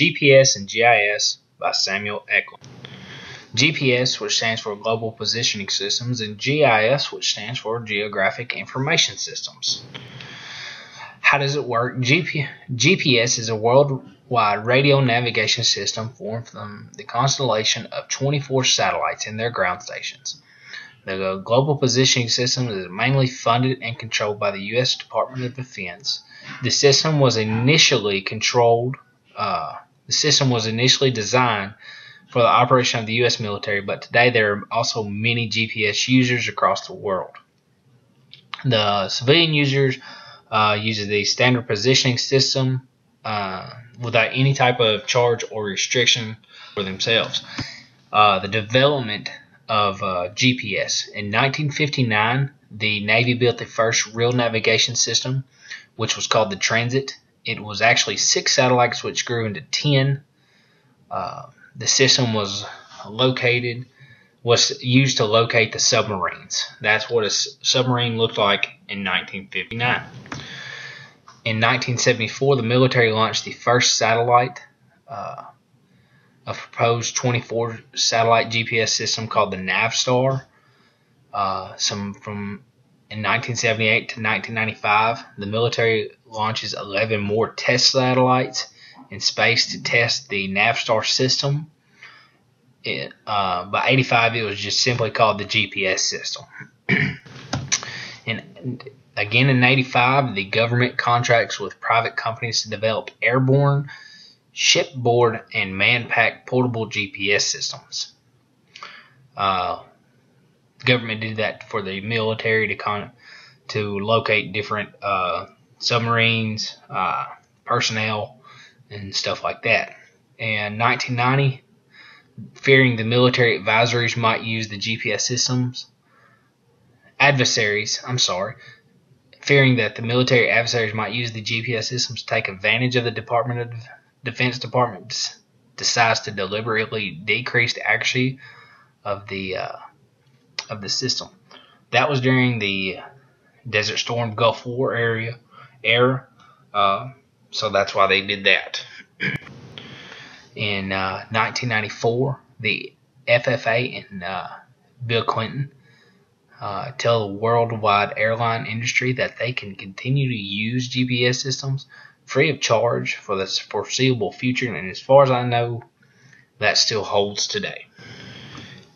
GPS and GIS by Samuel Echlin. GPS, which stands for Global Positioning Systems, and GIS, which stands for Geographic Information Systems. How does it work? GPS is a worldwide radio navigation system formed from the constellation of 24 satellites and their ground stations. The Global Positioning System is mainly funded and controlled by the U.S. Department of Defense. The system was initially designed for the operation of the U.S. military, but today there are also many GPS users across the world. The civilian users uses the standard positioning system without any type of charge or restriction for themselves. The development of GPS. In 1959, the Navy built the first real navigation system, which was called the Transit. It was actually 6 satellites, which grew into 10. The system was used to locate the submarines. That's what a submarine looked like in 1959. In 1974, the military launched the first satellite, a proposed 24 satellite GPS system called the Navstar. In 1978 to 1995, the military launches 11 more test satellites in space to test the Navstar system. By 85, it was just simply called the GPS system. And again in 85, the government contracts with private companies to develop airborne, shipboard, and man-packed portable GPS systems. The government did that for the military to locate different submarines, personnel, and stuff like that. In 1990, fearing the military advisories might use the GPS systems, fearing that the military adversaries might use the GPS systems to take advantage of the Department of Defense Department decides to deliberately decrease the accuracy of the system. That was during the Desert Storm Gulf War era, so that's why they did that. In 1994, the FAA and Bill Clinton tell the worldwide airline industry that they can continue to use GPS systems free of charge for the foreseeable future, and as far as I know, that still holds today.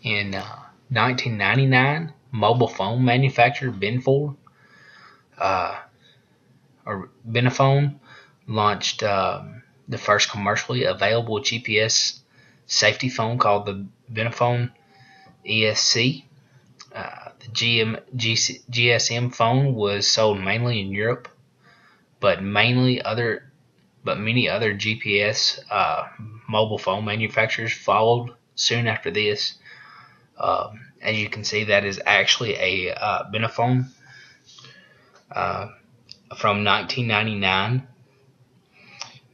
In 1999, mobile phone manufacturer Benafone launched the first commercially available GPS safety phone called the Benafone ESC. The GSM phone was sold mainly in Europe, but many other GPS mobile phone manufacturers followed soon after this. As you can see, that is actually a Benafone from 1999.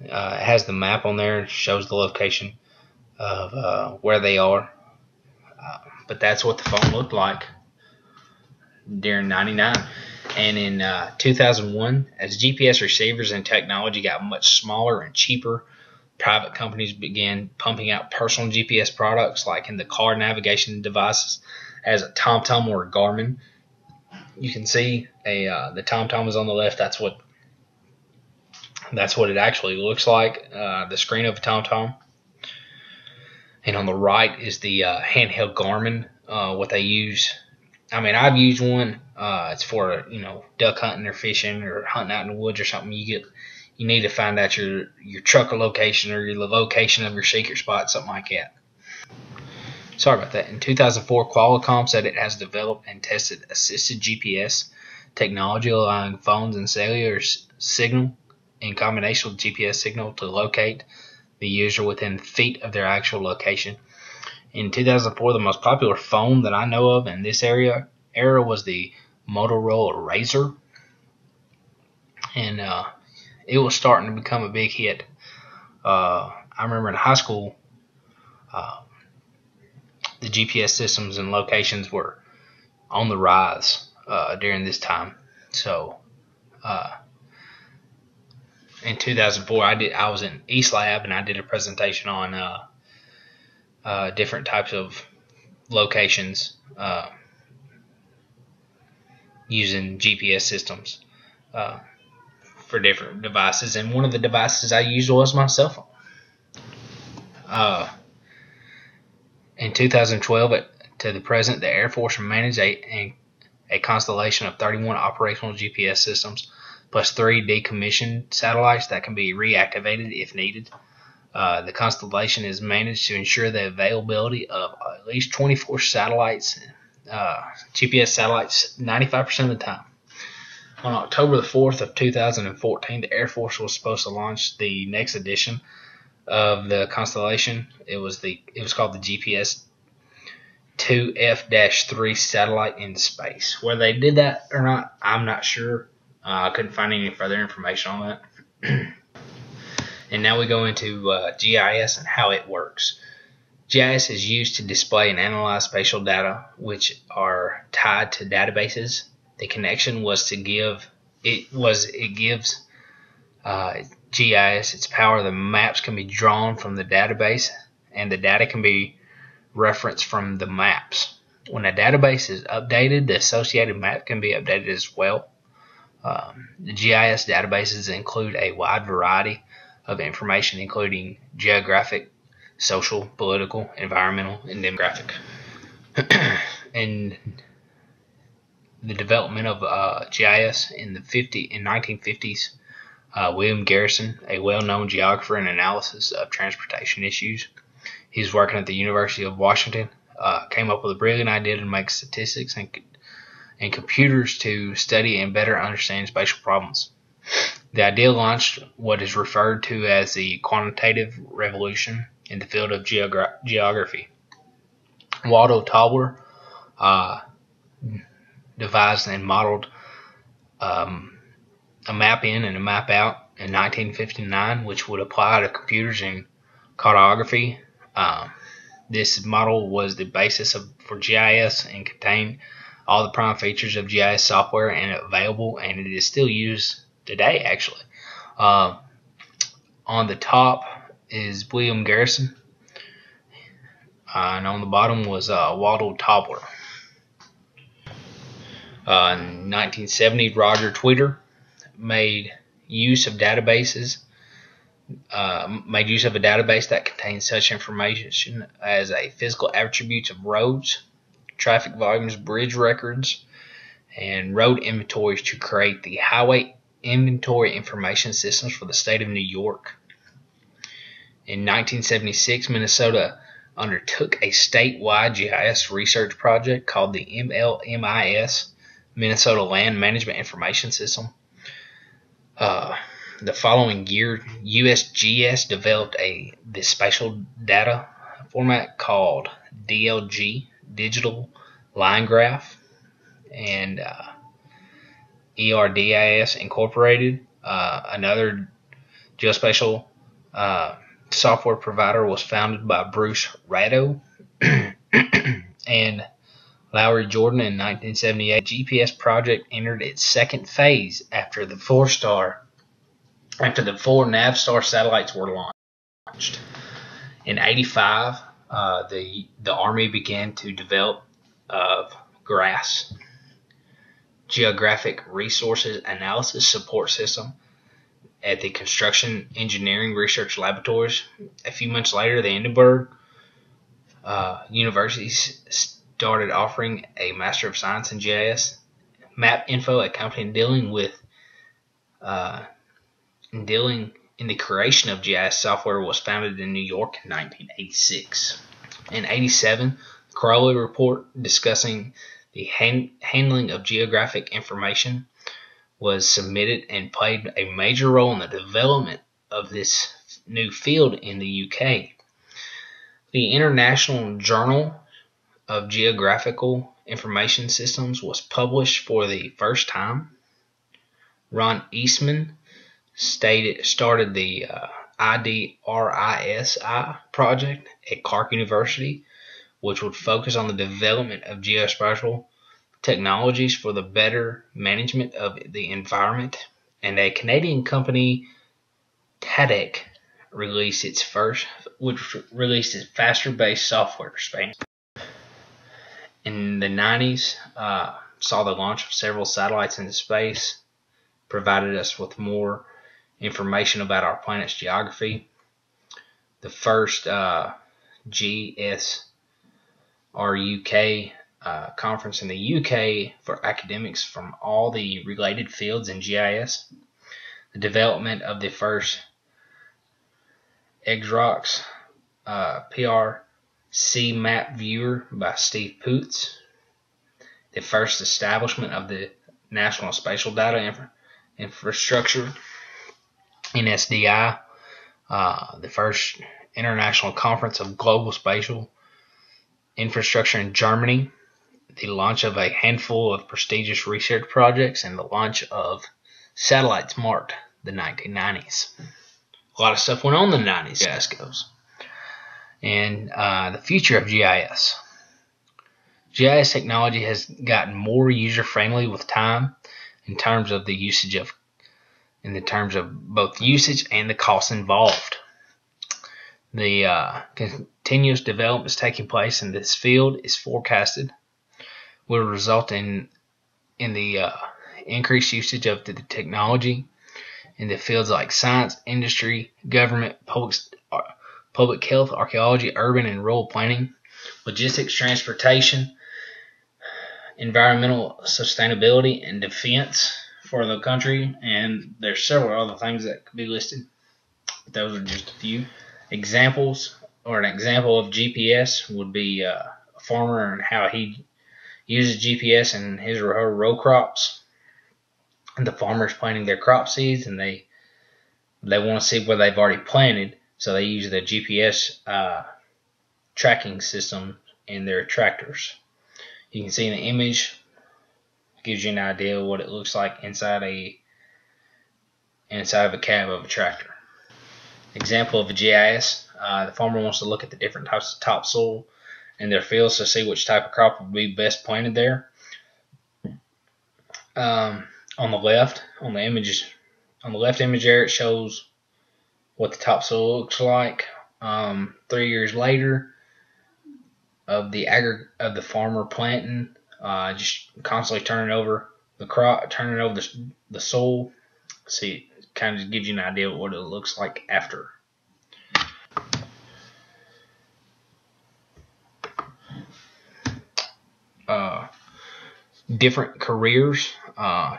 It has the map on there. It shows the location of where they are. But that's what the phone looked like during 99. And in 2001, as GPS receivers and technology got much smaller and cheaper, private companies began pumping out personal GPS products, like in the car navigation devices, as a TomTom or a Garmin. You can see the TomTom is on the left. That's what it actually looks like, the screen of a TomTom. And on the right is the handheld Garmin, what they use. I mean, I've used one. It's for duck hunting or fishing or hunting out in the woods or something. You need to find out your trucker location or your location of your secret spot, something like that. Sorry about that. In 2004, Qualcomm said it has developed and tested assisted GPS technology, allowing phones and cellular signal in combination with GPS signal to locate the user within feet of their actual location. In 2004, the most popular phone that I know of in this era was the Motorola Razr, and it was starting to become a big hit. I remember in high school, the GPS systems and locations were on the rise during this time. So in 2004, I was in East Lab and I did a presentation on different types of locations using GPS systems for different devices, and one of the devices I used was my cell phone. In 2012, to the present, the Air Force managed a constellation of 31 operational GPS systems, plus 3 decommissioned satellites that can be reactivated if needed. The constellation is managed to ensure the availability of at least 24 satellites, GPS satellites, 95% of the time. On October the 4th of 2014, the Air Force was supposed to launch the next edition of the constellation. It was called the GPS 2F-3 satellite into space. Whether they did that or not, I'm not sure. I couldn't find any further information on that. And now we go into GIS and how it works. GIS is used to display and analyze spatial data, which are tied to databases. The connection was to give it gives GIS its power. The maps can be drawn from the database, and the data can be referenced from the maps. When a database is updated, the associated map can be updated as well. The GIS databases include a wide variety of information, including geographic, social, political, environmental, and demographic. And the development of GIS in the 1950s, William Garrison, a well-known geographer and analysis of transportation issues, he's working at the University of Washington, came up with a brilliant idea to make statistics and computers to study and better understand spatial problems. The idea launched what is referred to as the quantitative revolution in the field of geography. Waldo Tauber devised and modeled a map in and a map out in 1959, which would apply to computers and cartography. This model was the basis for GIS and contained all the prime features of GIS software and available, and it is still used today, actually. On the top is William Garrison, and on the bottom was Waldo Tauber. In 1970, Roger Tweeter made use of a database that contains such information as a physical attributes of roads, traffic volumes, bridge records, and road inventories to create the highway inventory information systems for the state of New York. In 1976, Minnesota undertook a statewide GIS research project called the MLMIS, Minnesota Land Management Information System. The following year, USGS developed the spatial data format called DLG, Digital Line Graph, and ERDIS Incorporated. Another geospatial software provider was founded by Bruce Ratto and Lowry Jordan in 1978. The GPS project entered its second phase after the 4 Navstar satellites were launched. In 1985, the Army began to develop GRASS, Geographic Resources Analysis Support System, at the Construction Engineering Research Laboratories. A few months later, the Edinburgh universities started offering a Master of Science in GIS. Map Info, a company dealing in the creation of GIS software, was founded in New York in 1986. In 1987, the Crowley Report discussing the handling of geographic information was submitted and played a major role in the development of this new field in the UK. The International Journal of Geographical Information Systems was published for the first time. Ron Eastman started the IDRISI project at Clark University, which would focus on the development of geospatial technologies for the better management of the environment. And a Canadian company TADEC released its faster-based software span. In the 90s, saw the launch of several satellites into space, provided us with more information about our planet's geography. The first GSRUK conference in the UK for academics from all the related fields in GIS. The development of the first EGROX PRC map viewer by Steve Poots. The first establishment of the National Spatial Data Infrastructure, NSDI. The first International Conference of Global Spatial Infrastructure in Germany. The launch of a handful of prestigious research projects, and the launch of satellites marked the 1990s. A lot of stuff went on in the 90s, GIS goes. And the future of GIS. GIS technology has gotten more user-friendly with time in terms of both usage and the costs involved. The continuous developments taking place in this field is forecasted will result in the increased usage of the technology in the fields like science, industry, government, public health, archaeology, urban and rural planning, logistics, transportation, environmental sustainability, and defense for the country. And there's several other things that could be listed. But those are just a few examples. Or an example of GPS would be a farmer and how he uses GPS in his or her row crops. And the farmer's planting their crop seeds, and they want to see where they've already planted, so they use the GPS tracking system in their tractors. You can see in the image, gives you an idea of what it looks like inside of a cab of a tractor. Example of a GIS, the farmer wants to look at the different types of topsoil in their fields to see which type of crop would be best planted there. On the left image there, it shows what the topsoil looks like 3 years later of the farmer planting, just constantly turning over the crop, turning over the soil. See, it kind of gives you an idea of what it looks like after. Different careers.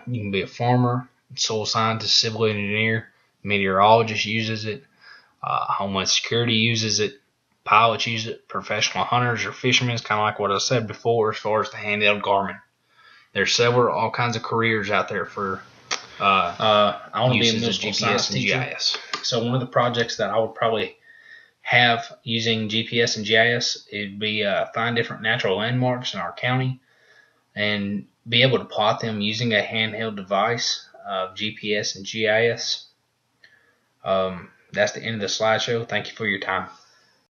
You can be a farmer, soil scientist, civil engineer, meteorologist uses it, Homeland Security uses it, pilots use it, professional hunters or fishermen, kind of like what I said before as far as the handheld Garmin. There's all kinds of careers out there for I want to be a middle school GPS and GIS. So one of the projects that I would probably have using GPS and GIS, it'd be find different natural landmarks in our county and be able to plot them using a handheld device of GPS and GIS. That's the end of the slideshow. Thank you for your time.